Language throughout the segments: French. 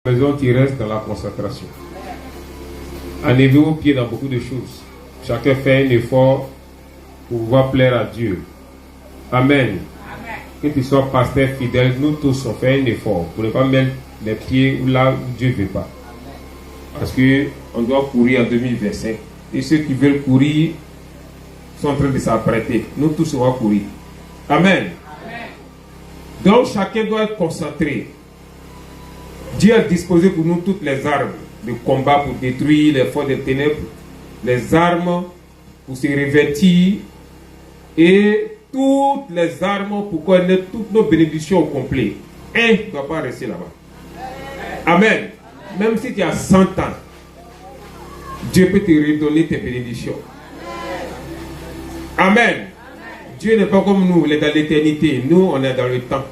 Raison qui reste dans la concentration. Enlever au pied dans beaucoup de choses. Chacun fait un effort pour pouvoir plaire à Dieu. Amen. Que tu sois pasteur fidèle, nous tous on fait un effort pour ne pas mettre les pieds là où Dieu ne veut pas. Parce qu'on doit courir en 2025. Et ceux qui veulent courir sont en train de s'apprêter. Nous tous on va courir. Amen. Donc chacun doit être concentré. Dieu a disposé pour nous toutes les armes de combat pour détruire les forces des ténèbres, les armes pour se revêtir et toutes les armes pour qu'on ait toutes nos bénédictions au complet. Un ne doit pas rester là-bas. Amen. Même si tu as 100 ans, Dieu peut te redonner tes bénédictions. Amen. Dieu n'est pas comme nous, il est dans l'éternité. Nous, on est dans le temps.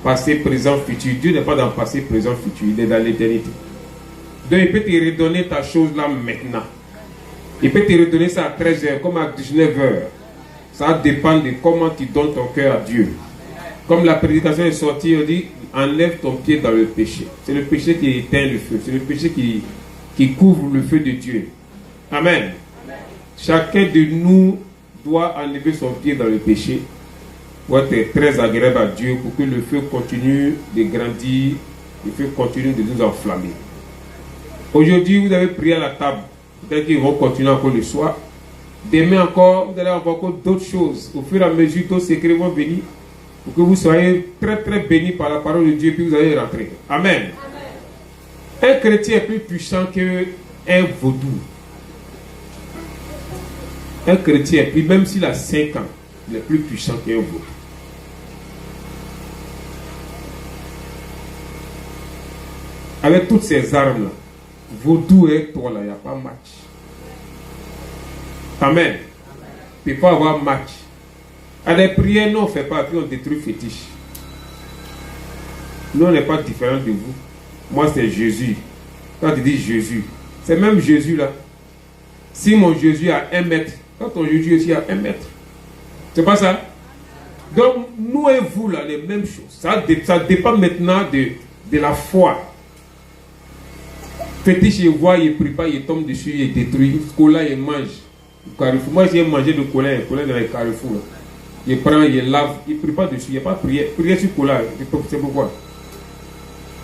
Passé, présent, futur. Dieu n'est pas dans le passé, présent, futur. Il est dans l'éternité. Donc, il peut te redonner ta chose là maintenant. Il peut te redonner ça à 13h, comme à 19h. Ça dépend de comment tu donnes ton cœur à Dieu. Comme la prédication est sortie, on dit, enlève ton pied dans le péché. C'est le péché qui éteint le feu. C'est le péché qui couvre le feu de Dieu. Amen. Chacun de nous doit enlever son pied dans le péché pour être très agréable à Dieu, pour que le feu continue de grandir, le feu continue de nous enflammer. Aujourd'hui, vous avez prié à la table. Peut-être qu'ils vont continuer encore le soir. Demain encore, vous allez avoir encore d'autres choses. Au fur et à mesure, d'autres secrets vont venir pour que vous soyez très très bénis par la parole de Dieu, puis vous allez rentrer. Amen. Un chrétien est plus puissant qu'un vaudou. Un chrétien, puis même s'il a 5 ans, il est plus puissant qu'un vaudou. Avec toutes ces armes-là, vaudou et toi là, il n'y a pas match. Amen. Il ne peut pas avoir match. À les prières, nous on ne fait pas, puis on détruit fétiche. Nous on n'est pas différents de vous. Moi c'est Jésus. Quand tu dis Jésus, c'est même Jésus là. Si mon Jésus a 1 mètre, quand ton Jésus aussi a 1 mètre. C'est pas ça? Donc nous et vous là, les mêmes choses. Ça dépend maintenant de la foi. Fétiche, il voit, il prie pas, il tombe dessus, il détruit. Cola, il mange. Carrefour. Moi, j'ai mangé de cola dans les carrefours. Il prend, il lave, il ne prie pas dessus, il n'y a pas de prière. Prière sur cola, c'est pourquoi.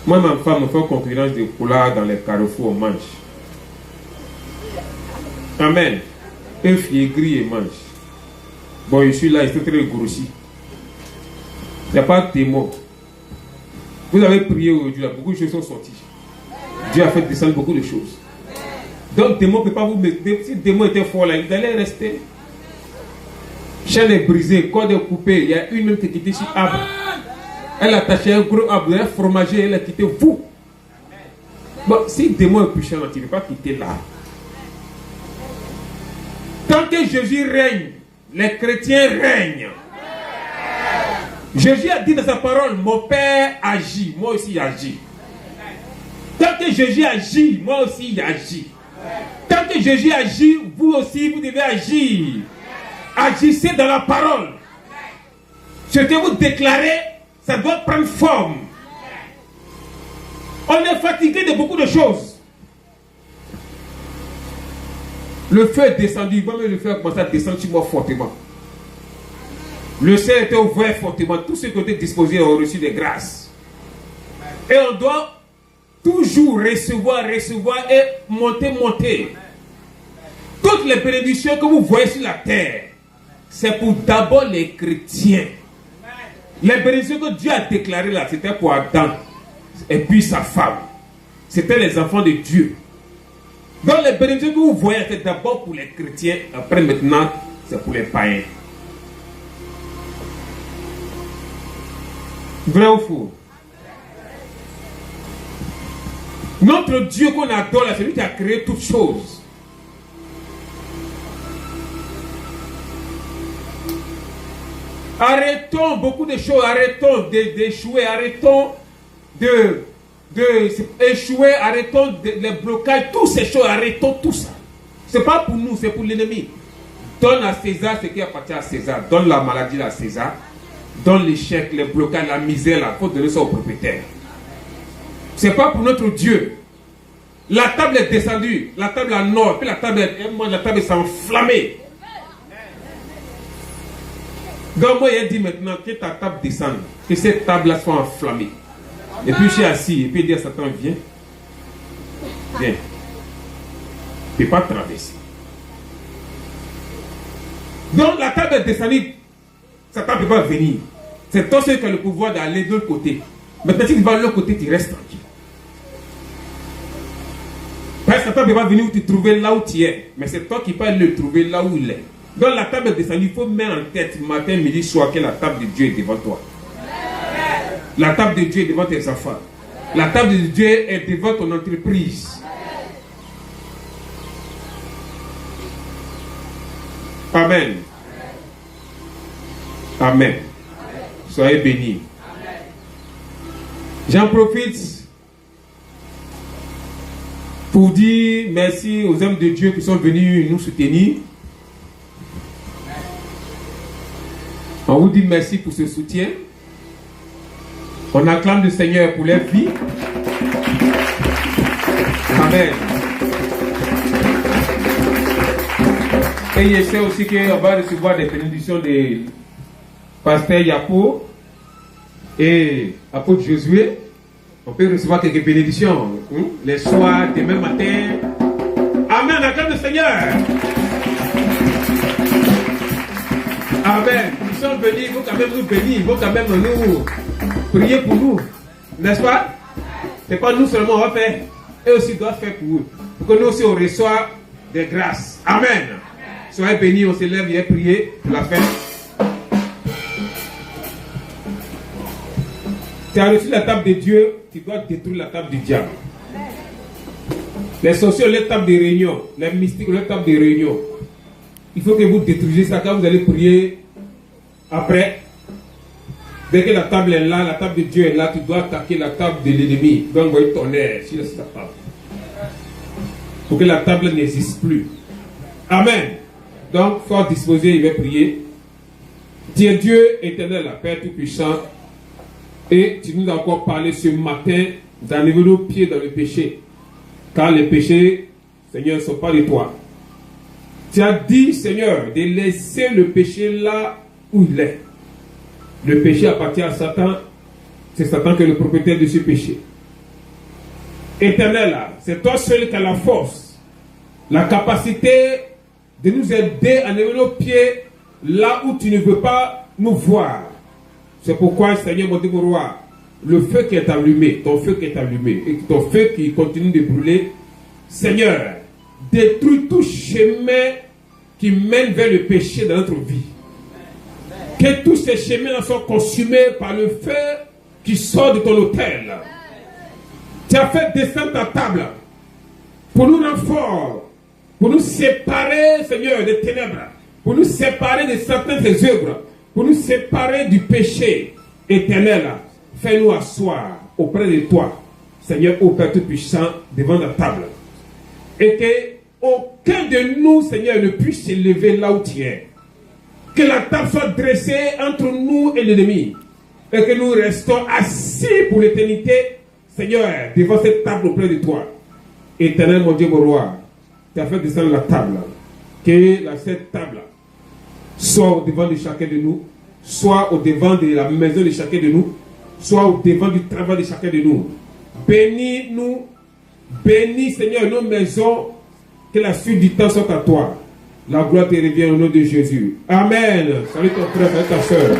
Moi, ma femme me fait concurrence de cola dans les carrefours, on mange. Amen. Un fier gris et mange. Bon, je suis là, il est très grossi. Il n'y a pas de témoin. Vous avez prié aujourd'hui, là, beaucoup de choses sont sorties. Dieu a fait descendre beaucoup de choses. Donc, le démon ne peut pas vous mettre. Si le démon était fort là, il allait rester. Chaîne est brisée, corde est coupée. Il y a une même qui est quittée sur arbre. Elle a attaché un gros arbre, elle a fromagé, elle a quitté vous. Bon, si le démon est puissant, il ne peut pas quitter là. Tant que Jésus règne, les chrétiens règnent. Jésus a dit dans sa parole, mon Père agit, moi aussi j'agis. Tant que Jésus agit, moi aussi j'agis. Tant que Jésus agit, vous aussi vous devez agir. Agissez dans la parole. Ce que vous déclarez, ça doit prendre forme. On est fatigué de beaucoup de choses. Le feu est descendu, moi-même le feu a commencé à descendre sur moi fortement. Le ciel était ouvert fortement. Tous ceux qui étaient disposés ont reçu des grâces. Et on doit toujours recevoir et monter. Toutes les bénédictions que vous voyez sur la terre, c'est pour d'abord les chrétiens. Les bénédictions que Dieu a déclarées là, c'était pour Adam et puis sa femme. C'était les enfants de Dieu. Donc les bénédictions que vous voyez, c'est d'abord pour les chrétiens. Après maintenant, c'est pour les païens. Vrai ou faux? Notre Dieu qu'on adore, c'est lui qui a créé toutes choses. Arrêtons beaucoup de choses, arrêtons d'échouer, arrêtons d'échouer, arrêtons les blocages, toutes ces choses, arrêtons tout ça. Ce n'est pas pour nous, c'est pour l'ennemi. Donne à César ce qui appartient à César. Donne la maladie à César. Donne l'échec, les blocages, la misère, il faut donner ça au propriétaire. C'est pas pour notre Dieu. La table est descendue, la table à nord, puis la table s'est enflammée. Donc moi, il dit maintenant que ta table descende, que cette table-là soit enflammée. Et puis je suis assis, et puis il dit à Satan, viens. Viens. Tu ne peux pas traverser. Donc la table est descendue, Satan ne peut pas venir. C'est toi seul qui as le pouvoir d'aller de l'autre côté. Maintenant, si tu vas de l'autre côté, tu restes tranquille. Parce que Satan ne peut pas venir te trouver là où tu es. Mais c'est toi qui peux le trouver là où il est. Donc la table est descendue. Il faut mettre en tête matin, midi, soir que la table de Dieu est devant toi. La table de Dieu est devant tes enfants. La table de Dieu est devant ton entreprise. Amen. Amen. Soyez bénis. J'en profite pour dire merci aux hommes de Dieu qui sont venus nous soutenir. On vous dit merci pour ce soutien. On acclame le Seigneur pour leur vie. Amen. Et je sais aussi qu'on va recevoir des bénédictions de Pasteur Yapo et Apôtre Josué. On peut recevoir quelques bénédictions les soirs, demain matin. Amen, acclame le Seigneur. Amen. Ils sont venus, ils vont quand même nous bénir, ils vont quand même nous prier pour nous. N'est-ce pas? C'est pas nous seulement on va faire. Eux aussi doivent faire pour eux. Pour que nous aussi on reçoit des grâces. Amen. Soyez bénis, on se lève et prier pour la fin. Tu as reçu la table de Dieu, tu dois détruire la table du diable. Les sorciers ont leur table de réunion, les mystiques ont leur table de réunion. Il faut que vous détruisiez ça quand vous allez prier. Après, dès que la table est là, la table de Dieu est là, tu dois attaquer la table de l'ennemi. Donc, envoyer ton air sur la table. Pour que la table n'existe plus. Amen. Donc, il faut disposer, il va prier. Tu es Dieu éternel, la Père Tout-Puissant. Et tu nous as encore parlé ce matin d'enlever nos pieds dans le péché. Car les péchés, Seigneur, ne sont pas de toi. Tu as dit, Seigneur, de laisser le péché là où il est. Le péché appartient à Satan. C'est Satan qui est le propriétaire de ce péché. Éternel, c'est toi seul qui as la force, la capacité de nous aider à lever nos pieds là où tu ne veux pas nous voir. C'est pourquoi, Seigneur, mon Dieu, mon roi, le feu qui est allumé, ton feu qui est allumé, et ton feu qui continue de brûler, Seigneur, détruis tout chemin qui mène vers le péché dans notre vie. Que tous ces chemins soient consumés par le feu qui sort de ton autel. Tu as fait descendre ta table pour nous rendre forts, pour nous séparer, Seigneur, des ténèbres, pour nous séparer de certaines des œuvres, pour nous séparer du péché éternel. Fais-nous asseoir auprès de toi, Seigneur, ô Père Tout-Puissant, devant la table. Et que aucun de nous, Seigneur, ne puisse se lever là où tu es. Que la table soit dressée entre nous et l'ennemi. Et que nous restons assis pour l'éternité, Seigneur, devant cette table auprès de toi. Éternel, mon Dieu, mon roi, tu as fait descendre la table. Que cette table soit au devant de chacun de nous, soit au devant de la maison de chacun de nous, soit au devant du travail de chacun de nous. Bénis-nous, bénis, Seigneur, nos maisons, que la suite du temps soit à toi. La gloire te revient au nom de Jésus. Amen. Salut ton frère, salut ta soeur.